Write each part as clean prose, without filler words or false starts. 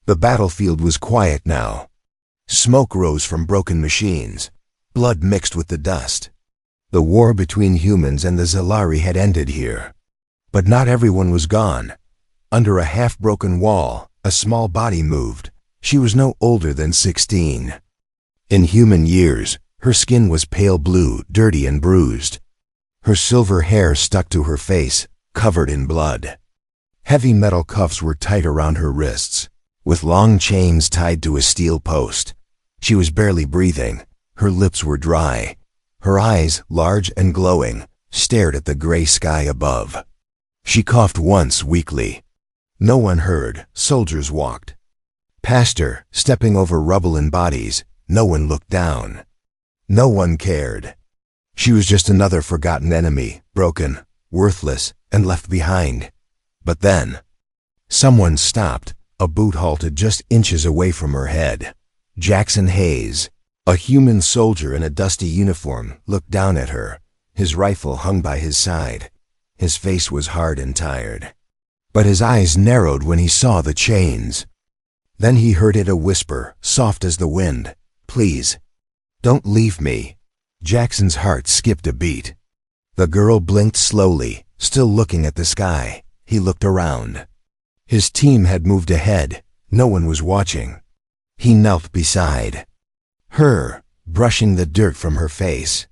The battlefield was quiet now. Smoke rose from broken machines. Blood mixed with the dust. The war between humans and the Zalari had ended here. But not everyone was gone. Under a half-broken wall, a small body moved. She was no older than 16. In human years, her skin was pale blue, dirty and bruised. Her silver hair stuck to her face, covered in blood. Heavy metal cuffs were tight around her wrists, with long chains tied to a steel post. She was barely breathing. Her lips were dry. Her eyes, large and glowing, stared at the gray sky above. She coughed once weakly. No one heard. Soldiers walked past her, stepping over rubble and bodies. No one looked down. No one cared. She was just another forgotten enemy, broken, worthless, and left behind. But then, someone stopped. A boot halted just inches away from her head. Jackson Hayes, a human soldier in a dusty uniform, looked down at her. His rifle hung by his side. His face was hard and tired. But his eyes narrowed when he saw the chains. Then he heard it, a whisper, soft as the wind. "Please, don't leave me." Jackson's heart skipped a beat. The girl blinked slowly, still looking at the sky. He looked around. His team had moved ahead. No one was watching. He knelt beside her, brushing the dirt from her face.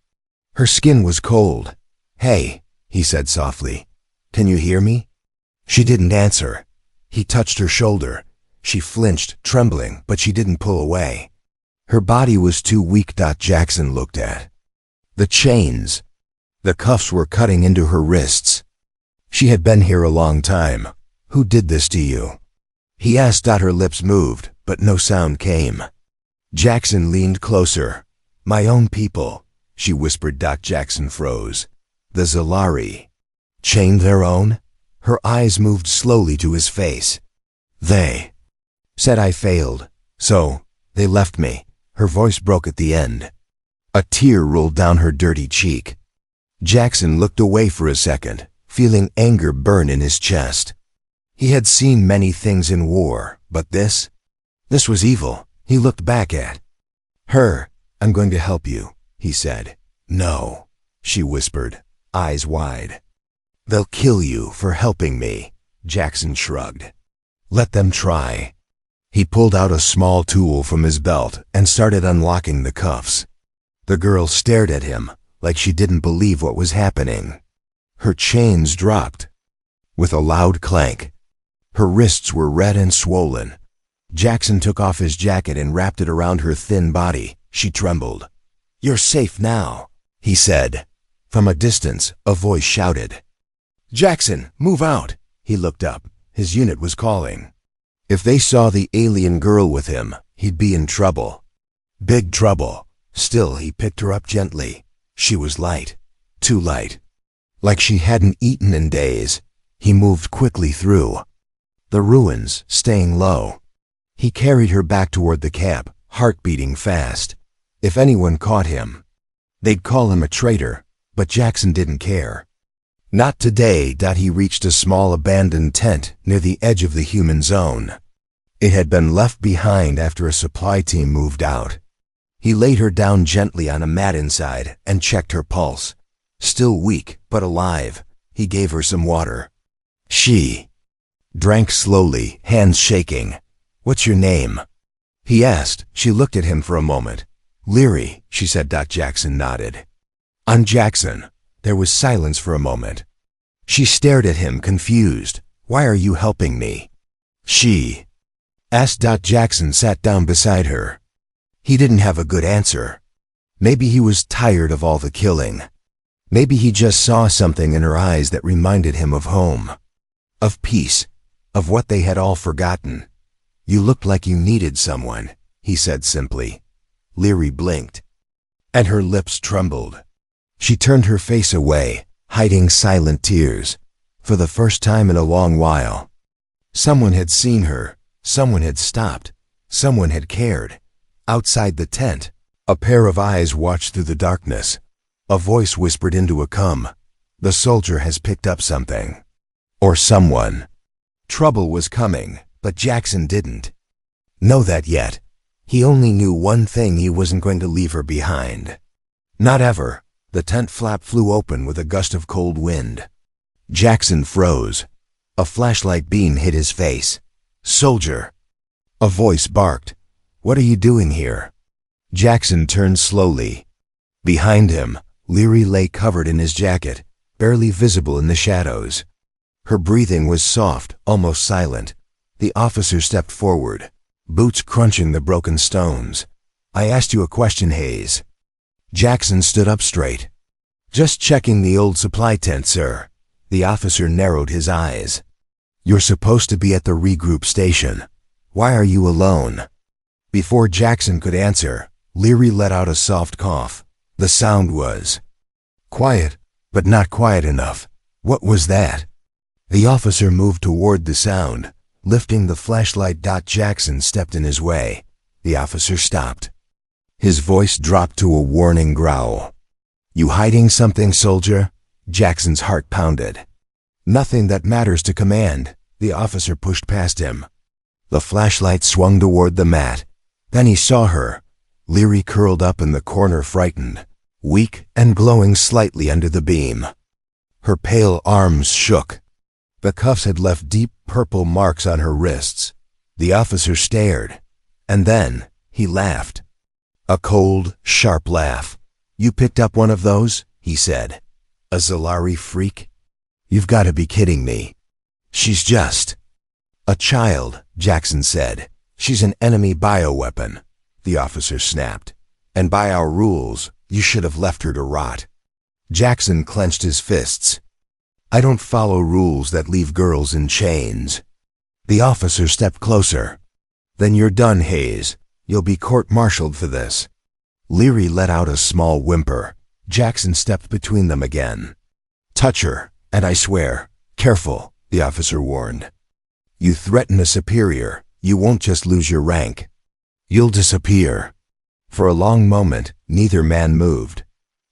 Her skin was cold. "Hey," he said softly. "Can you hear me?" She didn't answer. He touched her shoulder. She flinched, trembling, but she didn't pull away. Her body was too weak. Jackson looked at the chains. The cuffs were cutting into her wrists. She had been here a long time. "Who did this to you?" he asked. Her lips moved, but no sound came. Jackson leaned closer. "My own people," she whispered. Jackson froze. "The Zalari chained their own?" Her eyes moved slowly to his face. "They said I failed, so they left me." Her voice broke at the end. A tear rolled down her dirty cheek. Jackson looked away for a second, feeling anger burn in his chest. He had seen many things in war, but this was evil. He looked back at her. "I'm going to help you," he said. "No," she whispered, eyes wide. "They'll kill you for helping me." Jackson shrugged. "Let them try." He pulled out a small tool from his belt and started unlocking the cuffs. The girl stared at him like she didn't believe what was happening. Her chains dropped with a loud clank. Her wrists were red and swollen. Jackson took off his jacket and wrapped it around her thin body. She trembled. "You're safe now," he said. From a distance, a voice shouted, "Jackson, move out!" He looked up. His unit was calling. If they saw the alien girl with him, he'd be in trouble. Big trouble. Still, he picked her up gently. She was light. Too light. Like she hadn't eaten in days. He moved quickly through the ruins, staying low. He carried her back toward the camp, heart beating fast. If anyone caught him, they'd call him a traitor, but Jackson didn't care. Not today. He reached a small abandoned tent near the edge of the human zone. It had been left behind after a supply team moved out. He laid her down gently on a mat inside and checked her pulse. Still weak, but alive. He gave her some water. She drank slowly, hands shaking. "What's your name?" he asked. She looked at him for a moment. "Leary," she said. Jackson nodded. "I'm Jackson." There was silence for a moment. She stared at him, confused. "Why are you helping me?" she asked. Jackson sat down beside her. He didn't have a good answer. Maybe he was tired of all the killing. Maybe he just saw something in her eyes that reminded him of home, of peace, of what they had all forgotten. "You looked like you needed someone," he said simply. Leary blinked, and her lips trembled. She turned her face away, hiding silent tears. For the first time in a long while, someone had seen her, someone had stopped, someone had cared. Outside the tent, a pair of eyes watched through the darkness. A voice whispered into a cum. "The soldier has picked up something." Or someone. Trouble was coming, but Jackson didn't know that yet. He only knew one thing: he wasn't going to leave her behind. Not ever. The tent flap flew open with a gust of cold wind. Jackson froze. A flashlight beam hit his face. "Soldier!" A voice barked. "What are you doing here?" Jackson turned slowly. Behind him, Leary lay covered in his jacket, barely visible in the shadows. Her breathing was soft, almost silent. The officer stepped forward, boots crunching the broken stones. "I asked you a question, Hayes." Jackson stood up straight. "Just checking the old supply tent, sir." The officer narrowed his eyes. "You're supposed to be at the regroup station. Why are you alone?" Before Jackson could answer, Leary let out a soft cough. The sound was quiet, but not quiet enough. What was that? The officer moved toward the sound, lifting the flashlight. Jackson stepped in his way. The officer stopped. His voice dropped to a warning growl. "You hiding something, soldier?" Jackson's heart pounded. "Nothing that matters to command." The officer pushed past him. The flashlight swung toward the mat. Then he saw her. Leary curled up in the corner, frightened, weak and glowing slightly under the beam. Her pale arms shook. The cuffs had left deep purple marks on her wrists. The officer stared, and then he laughed. A cold, sharp laugh. "You picked up one of those?" he said. "A Zalari freak? You've got to be kidding me." "She's just a child," Jackson said. "She's an enemy bioweapon," the officer snapped. "And by our rules, you should have left her to rot." Jackson clenched his fists. "I don't follow rules that leave girls in chains." The officer stepped closer. "Then you're done, Hayes. You'll be court-martialed for this." Leary let out a small whimper. Jackson stepped between them again. "Touch her, and I swear, careful," the officer warned. "You threaten a superior, you won't just lose your rank. You'll disappear." For a long moment, neither man moved.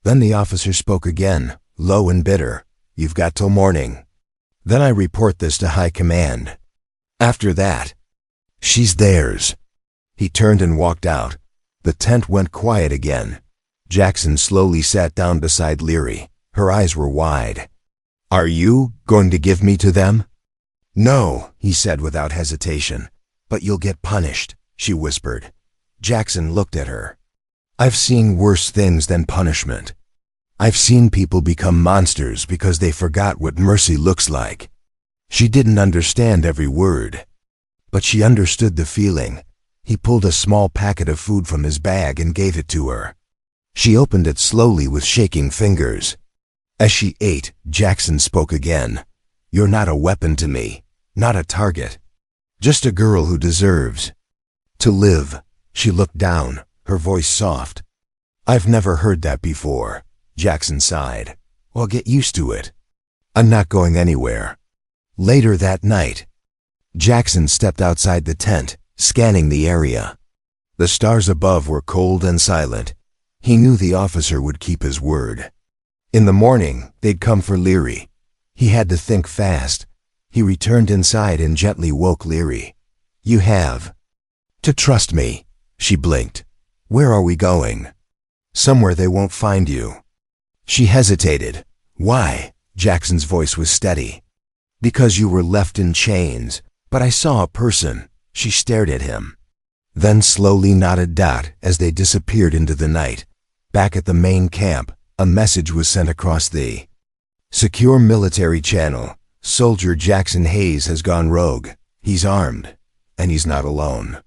Then the officer spoke again, low and bitter. "You've got till morning. Then I report this to high command. After that, she's theirs." He turned and walked out. The tent went quiet again. Jackson slowly sat down beside Leary. Her eyes were wide. "Are you going to give me to them?" "No," he said without hesitation. "But you'll get punished," she whispered. Jackson looked at her. "I've seen worse things than punishment. I've seen people become monsters because they forgot what mercy looks like." She didn't understand every word, but she understood the feeling. He pulled a small packet of food from his bag and gave it to her. She opened it slowly with shaking fingers. As she ate, Jackson spoke again. "You're not a weapon to me, not a target. Just a girl who deserves to live." She looked down, her voice soft. "I've never heard that before." Jackson sighed. "Well, get used to it. I'm not going anywhere." Later that night, Jackson stepped outside the tent, scanning the area. The stars above were cold and silent. He knew the officer would keep his word. In the morning, they'd come for Leary. He had to think fast. He returned inside and gently woke Leary. "You have to trust me." She blinked. "Where are we going?" "Somewhere they won't find you." She hesitated. "Why?" Jackson's voice was steady. "Because you were left in chains. But I saw a person." She stared at him, then slowly nodded. As they disappeared into the night, back at the main camp, a message was sent across the secure military channel. "Soldier Jackson Hayes has gone rogue. He's armed, and he's not alone."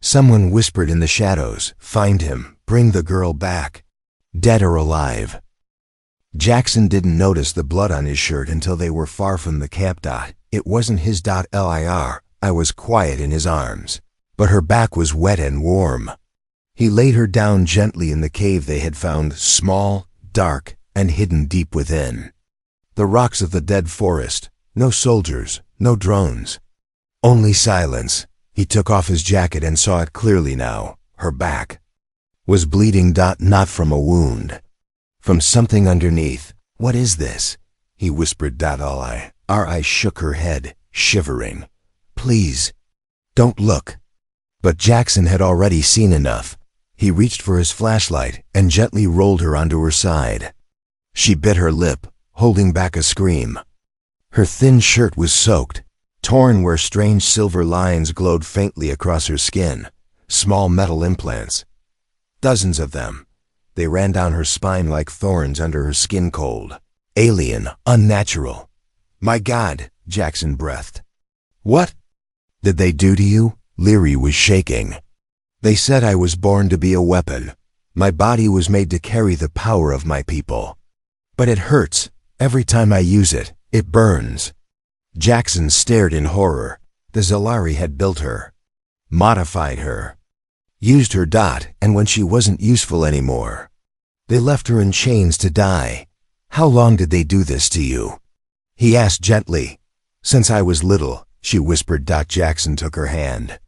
Someone whispered in the shadows, "Find him, bring the girl back, dead or alive." Jackson didn't notice the blood on his shirt until they were far from the camp. It wasn't his. Lir. I was quiet in his arms, but her back was wet and warm. He laid her down gently in the cave they had found, small, dark, and hidden deep within. The rocks of the dead forest, no soldiers, no drones, only silence. He took off his jacket and saw it clearly now. Her back was bleeding. Not from a wound, from something underneath. "What is this?" he whispered. Ri shook her head, shivering. "Please, don't look." But Jackson had already seen enough. He reached for his flashlight and gently rolled her onto her side. She bit her lip, holding back a scream. Her thin shirt was soaked, torn where strange silver lines glowed faintly across her skin, small metal implants. Dozens of them. They ran down her spine like thorns under her skin cold. Alien, unnatural. My God, Jackson breathed. What did they do to you? Leary was shaking. They said I was born to be a weapon. My body was made to carry the power of my people. But it hurts. Every time I use it, it burns. Jackson stared in horror. The Zalari had built her, modified her, used her dot, and when she wasn't useful anymore, they left her in chains to die. How long did they do this to you? He asked gently. Since I was little, she whispered. Jackson took her hand.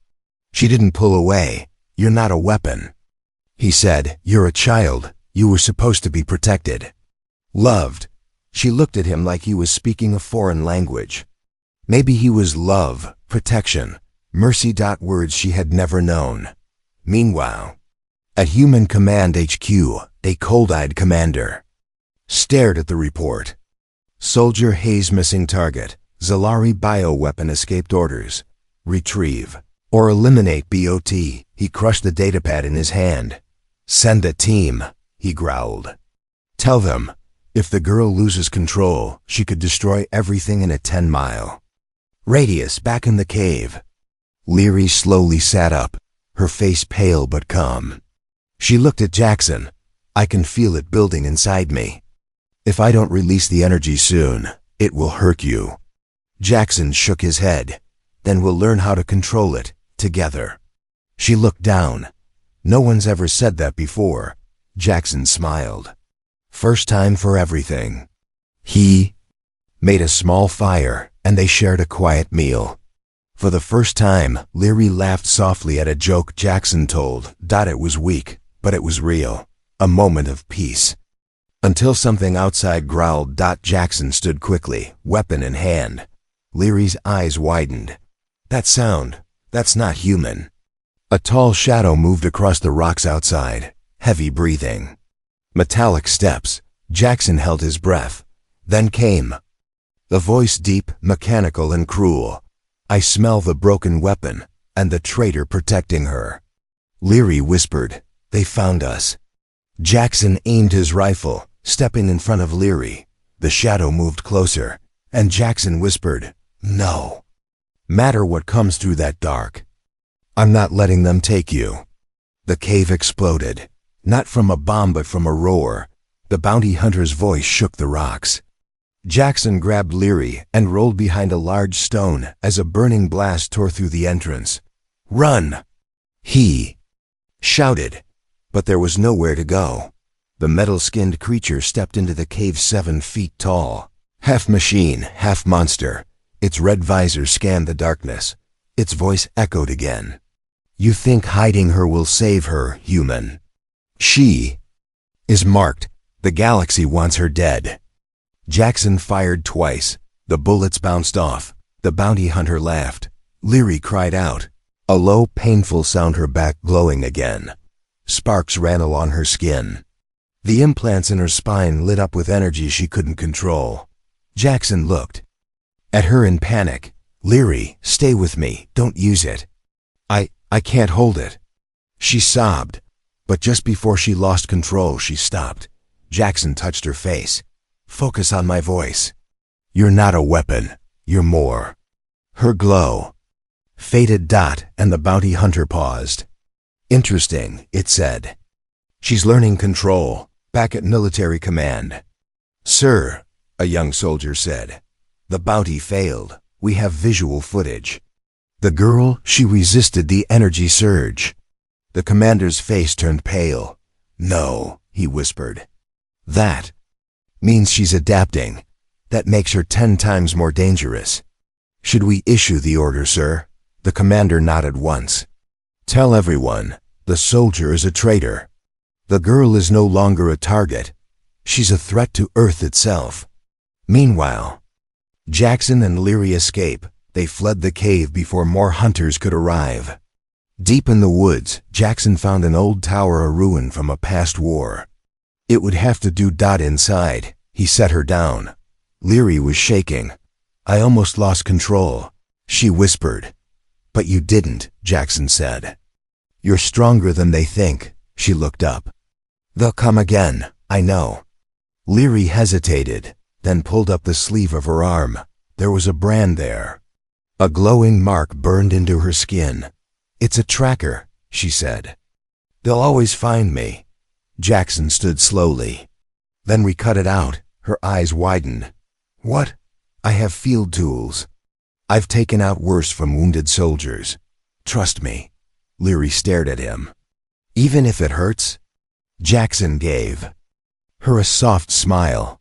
She didn't pull away. You're not a weapon. He said, you're a child. You were supposed to be protected. Loved. She looked at him like he was speaking a foreign language. Maybe he was love, protection, mercy. Words she had never known. Meanwhile, at Human Command HQ, a cold-eyed commander stared at the report. Soldier Hayes missing target. Zalari bioweapon escaped orders. Retrieve or eliminate BOT. He crushed the datapad in his hand. Send a team, he growled. Tell them, if the girl loses control, she could destroy everything in a 10-mile radius back in the cave. Leary slowly sat up, her face pale but calm. She looked at Jackson. I can feel it building inside me. If I don't release the energy soon, it will hurt you. Jackson shook his head. Then we'll learn how to control it, together. She looked down. No one's ever said that before. Jackson smiled. First time for everything. He made a small fire, and they shared a quiet meal. For the first time, Leary laughed softly at a joke Jackson told. It was weak, but it was real. A moment of peace. Until something outside growled. Jackson stood quickly, weapon in hand. Leary's eyes widened. That sound, that's not human. A tall shadow moved across the rocks outside, heavy breathing. Metallic steps. Jackson held his breath. Then came the voice, deep, mechanical, and cruel. I smell the broken weapon, and the traitor protecting her. Leary whispered, they found us. Jackson aimed his rifle, stepping in front of Leary. The shadow moved closer, and Jackson whispered, no. Matter what comes through that dark, I'm not letting them take you. The cave exploded, not from a bomb but from a roar. The bounty hunter's voice shook the rocks. Jackson grabbed Leary and rolled behind a large stone as a burning blast tore through the entrance. Run! He shouted, but there was nowhere to go. The metal-skinned creature stepped into the cave 7 feet tall. Half machine, half monster. Its red visor scanned the darkness. Its voice echoed again. You think hiding her will save her, human? She is marked. The galaxy wants her dead. Jackson fired twice. The bullets bounced off. The bounty hunter laughed. Leary cried out. A low, painful sound, her back glowing again. Sparks ran along her skin. The implants in her spine lit up with energy she couldn't control. Jackson looked at her in panic. Leary, stay with me, don't use it. I can't hold it. She sobbed, but just before she lost control, she stopped. Jackson touched her face. Focus on my voice. You're not a weapon, you're more. Her glow faded. And the bounty hunter paused. Interesting, it said. She's learning control, back at military command. Sir, a young soldier said. The bounty failed. We have visual footage. The girl, she resisted the energy surge. The commander's face turned pale. No, he whispered. That means she's adapting. That makes her 10 times more dangerous. Should we issue the order, sir? The commander nodded once. Tell everyone, the soldier is a traitor. The girl is no longer a target. She's a threat to Earth itself. Meanwhile, Jackson and Leary escape. They fled the cave before more hunters could arrive. Deep in the woods, Jackson found an old tower, a ruin from a past war. It would have to do. Inside, he set her down. Leary was shaking. I almost lost control, she whispered. But you didn't, Jackson said. You're stronger than they think. She looked up. They'll come again, I know. Leary hesitated, then pulled up the sleeve of her arm. There was a brand there. A glowing mark burned into her skin. It's a tracker, she said. They'll always find me. Jackson stood slowly. Then we cut it out. Her eyes widened. What? I have field tools. I've taken out worse from wounded soldiers. Trust me. Leary stared at him. Even if it hurts? Jackson gave her a soft smile.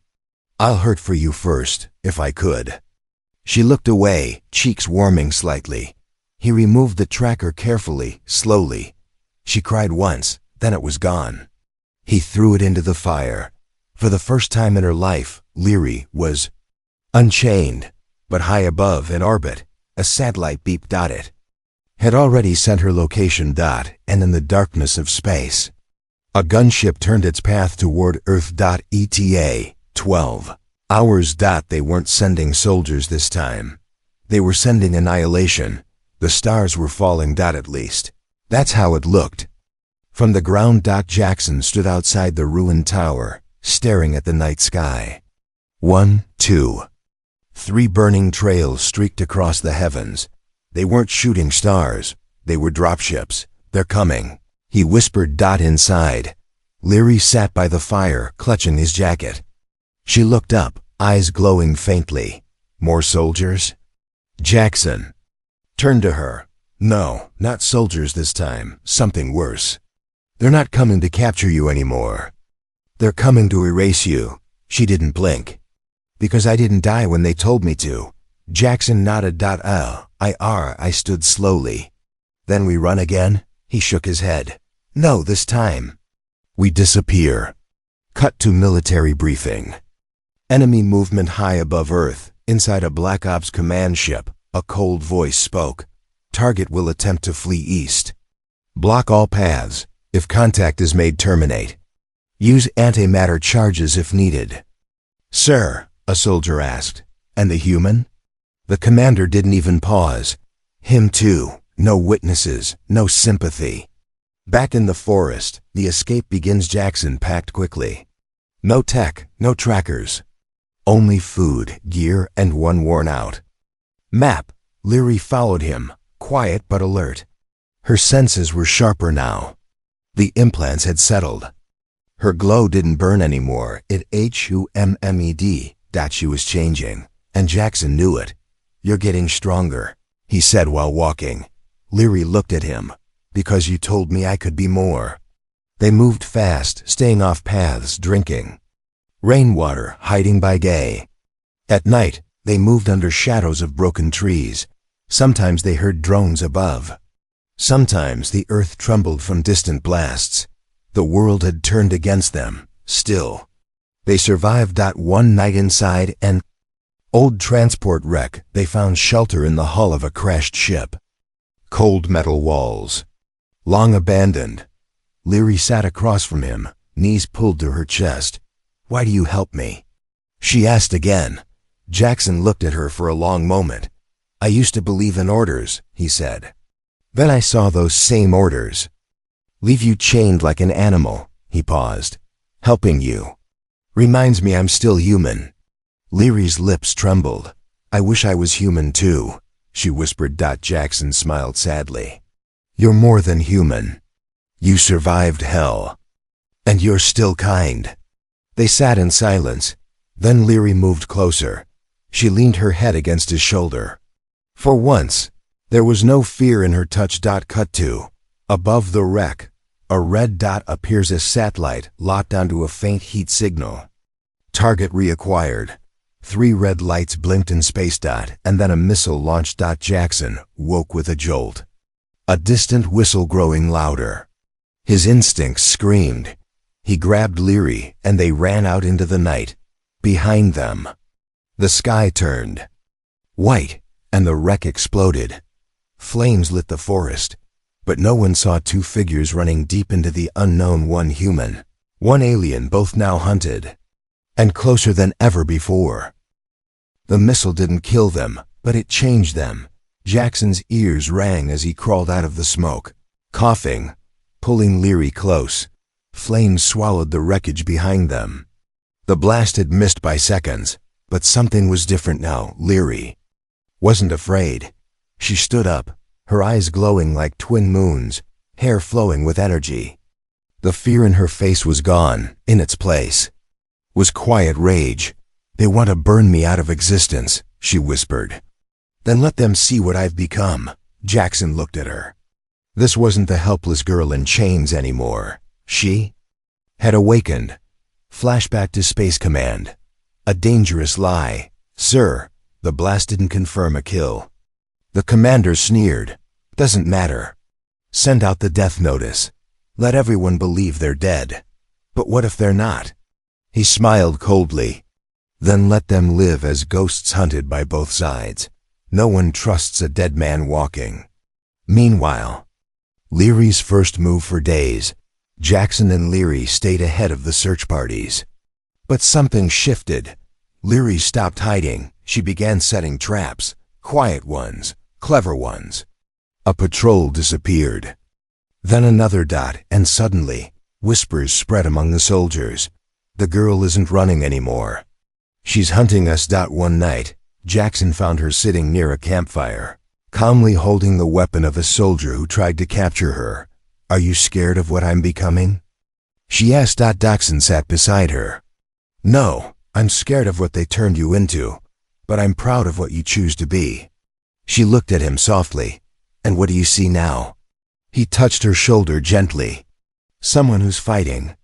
I'll hurt for you first, if I could. She looked away, cheeks warming slightly. He removed the tracker carefully, slowly. She cried once, then it was gone. He threw it into the fire. For the first time in her life, Leary was unchained, but high above in orbit. A satellite beep. It had already sent her location. And in the darkness of space, a gunship turned its path toward Earth. ETA 12 hours. They weren't sending soldiers this time. They were sending annihilation. The stars were falling. At least that's how it looked. From the ground. Jackson stood outside the ruined tower, staring at the night sky. 1, 2, 3 burning trails streaked across the heavens. They weren't shooting stars. They were dropships. They're coming, he whispered. Inside, Leary sat by the fire, clutching his jacket. She looked up, eyes glowing faintly. More soldiers? Jackson turned to her. No, not soldiers this time. Something worse. They're not coming to capture you anymore. They're coming to erase you. She didn't blink. Because I didn't die when they told me to. Jackson nodded. I stood slowly. Then we run again? He shook his head. No, this time we disappear. Cut to military briefing. Enemy movement high above Earth. Inside a Black Ops command ship, a cold voice spoke. Target will attempt to flee east. Block all paths. If contact is made, terminate. Use antimatter charges if needed. Sir, a soldier asked. And the human? The commander didn't even pause. Him too. No witnesses, no sympathy. Back in the forest, the escape begins. Jackson packed quickly. No tech, no trackers. Only food, gear, and one worn-out map. Leary followed him, quiet but alert. Her senses were sharper now. The implants had settled. Her glow didn't burn anymore. It hummed. She was changing, and Jackson knew it. You're getting stronger, he said while walking. Leary looked at him. Because you told me I could be more. They moved fast, staying off paths, drinking rainwater, hiding by day. At night, they moved under shadows of broken trees. Sometimes they heard drones above. Sometimes the earth trembled from distant blasts. The world had turned against them, still. They survived. One night inside an old transport wreck, they found shelter in the hull of a crashed ship. Cold metal walls. Long abandoned. Leary sat across from him, knees pulled to her chest. Why do you help me? She asked again. Jackson looked at her for a long moment. I used to believe in orders, he said. Then I saw those same orders. Leave you chained like an animal, he paused. Helping you reminds me I'm still human. Leary's lips trembled. I wish I was human too, she whispered. Jackson smiled sadly. You're more than human. You survived hell. And you're still kind. They sat in silence. Then Leary moved closer. She leaned her head against his shoulder. For once, there was no fear in her touch. Cut to. Above the wreck, a red dot appears as satellite locked onto a faint heat signal. Target reacquired. 3 red lights blinked in space. And then a missile launched. Jackson woke with a jolt. A distant whistle growing louder. His instincts screamed. He grabbed Leary, and they ran out into the night. Behind them, the sky turned white, and the wreck exploded. Flames lit the forest. But no one saw two figures running deep into the unknown, one human, one alien, both now hunted, and closer than ever before. The missile didn't kill them, but it changed them. Jackson's ears rang as he crawled out of the smoke, coughing, pulling Leary close. Flames swallowed the wreckage behind them. The blast had missed by seconds, but something was different now. Leary wasn't afraid. She stood up, her eyes glowing like twin moons, hair flowing with energy. The fear in her face was gone. In its place was quiet rage. "They want to burn me out of existence," she whispered. "Then let them see what I've become." Jackson looked at her. This wasn't the helpless girl in chains anymore. She had awakened. Flashback to Space Command. A dangerous lie. "Sir, the blast didn't confirm a kill." The commander sneered. "Doesn't matter. Send out the death notice. Let everyone believe they're dead." "But what if they're not?" He smiled coldly. "Then let them live as ghosts hunted by both sides. No one trusts a dead man walking." Meanwhile, Leary's first move for days. Jackson and Leary stayed ahead of the search parties. But something shifted. Leary stopped hiding. She began setting traps. Quiet ones, clever ones. A patrol disappeared. Then another dot, and suddenly, whispers spread among the soldiers. "The girl isn't running anymore. She's hunting us." One night, Jackson found her sitting near a campfire, calmly holding the weapon of a soldier who tried to capture her. "Are you scared of what I'm becoming?" she asked. Jackson sat beside her. "No, I'm scared of what they turned you into, but I'm proud of what you choose to be." She looked at him softly. "And what do you see now?" He touched her shoulder gently. "Someone who's fighting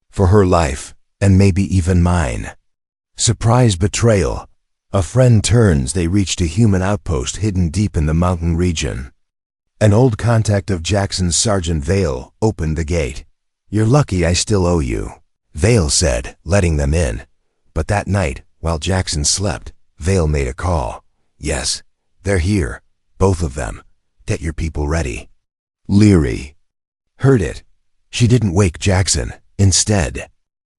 for her life, and maybe even mine." Surprise betrayal. A friend turns. They reached a human outpost hidden deep in the mountain region. An old contact of Jackson's, Sergeant Vale, opened the gate. "You're lucky I still owe you," Vale said, letting them in. But that night, while Jackson slept, Vale made a call. "Yes, they're here, both of them. Get your people ready." Leary heard it. She didn't wake Jackson. Instead,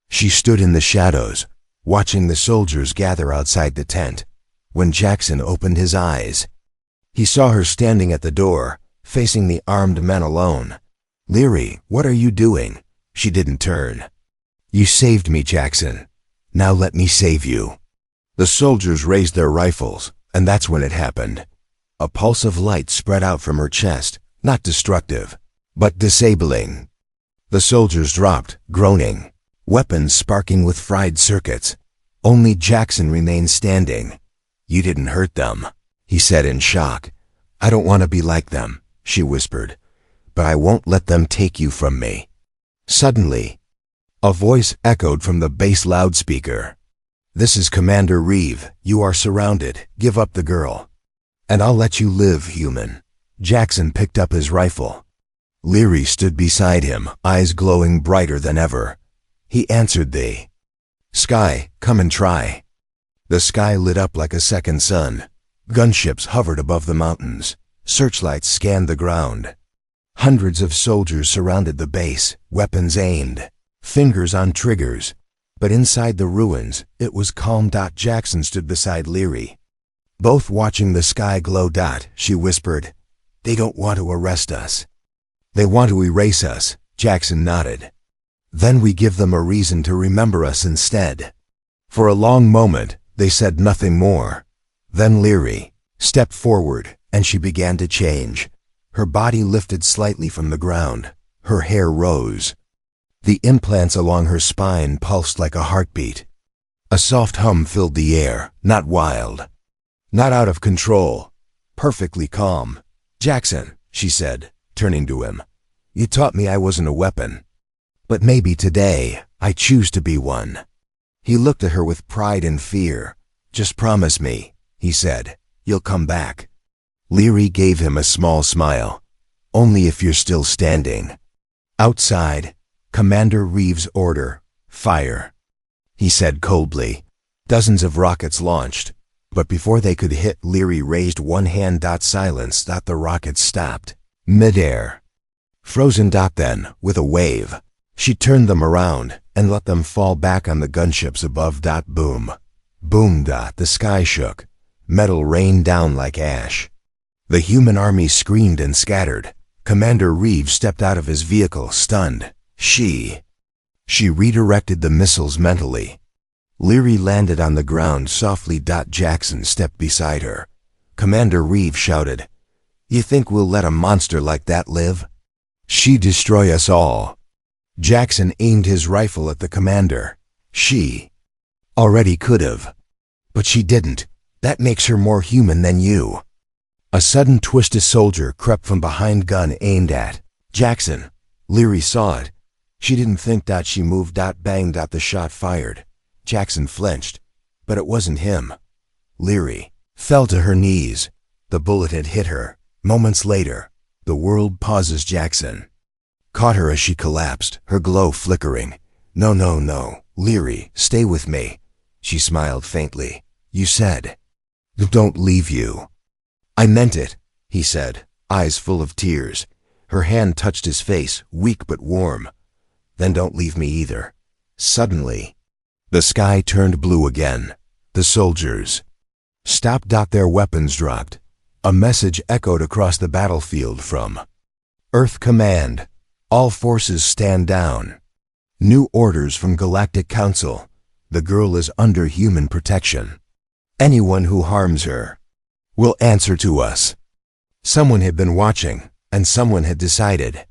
she stood in the shadows, watching the soldiers gather outside the tent. When Jackson opened his eyes, he saw her standing at the door, facing the armed men alone. "Leary, what are you doing?" She didn't turn. "You saved me, Jackson. Now let me save you." The soldiers raised their rifles, and that's when it happened. A pulse of light spread out from her chest, not destructive, but disabling. The soldiers dropped, groaning, weapons sparking with fried circuits. Only Jackson remained standing. "You didn't hurt them," he said in shock. "I don't want to be like them," she whispered, "but I won't let them take you from me." Suddenly, a voice echoed from the base loudspeaker. "This is Commander Reeve. You are surrounded. Give up the girl, and I'll let you live, human." Jackson picked up his rifle. Leary stood beside him, eyes glowing brighter than ever. He answered the sky. "Come and try." The sky lit up like a second sun. Gunships hovered above the mountains. Searchlights scanned the ground. Hundreds of soldiers surrounded the base, weapons aimed, fingers on triggers. But inside the ruins, it was calm. Jackson stood beside Leary, both watching the sky glow. She whispered, "They don't want to arrest us. They want to erase us." Jackson nodded. "Then we give them a reason to remember us instead." For a long moment, they said nothing more. Then Leary stepped forward, and she began to change. Her body lifted slightly from the ground. Her hair rose. The implants along her spine pulsed like a heartbeat. A soft hum filled the air, not wild, not out of control, perfectly calm. "Jackson," she said, turning to him, "you taught me I wasn't a weapon. But maybe today, I choose to be one." He looked at her with pride and fear. "Just promise me," he said, "you'll come back." Leary gave him a small smile. "Only if you're still standing." Outside, Commander Reeves' order, "Fire," he said coldly. Dozens of rockets launched, but before they could hit, Leary raised one hand. Silence. The rockets stopped midair. Frozen. Then, with a wave, she turned them around and let them fall back on the gunships above. Boom. Boom. The sky shook. Metal rained down like ash. The human army screamed and scattered. Commander Reeves stepped out of his vehicle, stunned. She redirected the missiles mentally. Leary landed on the ground softly. Jackson stepped beside her. Commander Reeves shouted, "You think we'll let a monster like that live? She'd destroy us all." Jackson aimed his rifle at the commander. She already could have, but she didn't. That makes her more human than you. A sudden twist. A soldier crept from behind, gun aimed at Jackson. Leary saw it. She didn't think. She moved. Bang. The shot fired. Jackson flinched, but it wasn't him. Leary fell to her knees. The bullet had hit her. Moments later, the world pauses. Jackson caught her as she collapsed, her glow flickering. No, Leary, stay with me. She smiled faintly. You said, don't leave you. I meant it, he said, eyes full of tears. Her hand touched his face, weak but warm. Then don't leave me either. Suddenly, the sky turned blue again. The soldiers stopped. Their weapons dropped. A message echoed across the battlefield from Earth Command. All forces stand down. New orders from Galactic Council. The girl is under human protection. Anyone who harms her will answer to us. Someone had been watching, and someone had decided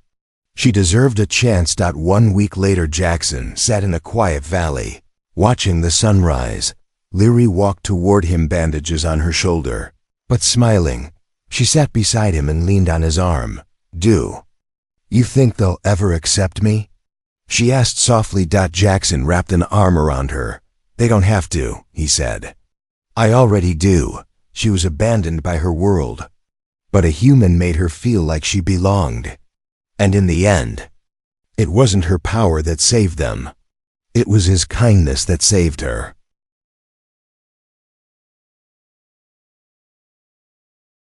she deserved a chance. 1 week later, Jackson sat in a quiet valley, watching the sunrise. Leary walked toward him, bandages on her shoulder, but smiling. She sat beside him and leaned on his arm. Do you think they'll ever accept me? She asked softly. Jackson wrapped an arm around her. They don't have to, he said. I already do. She was abandoned by her world, but a human made her feel like she belonged. And in the end, it wasn't her power that saved them. It was his kindness that saved her.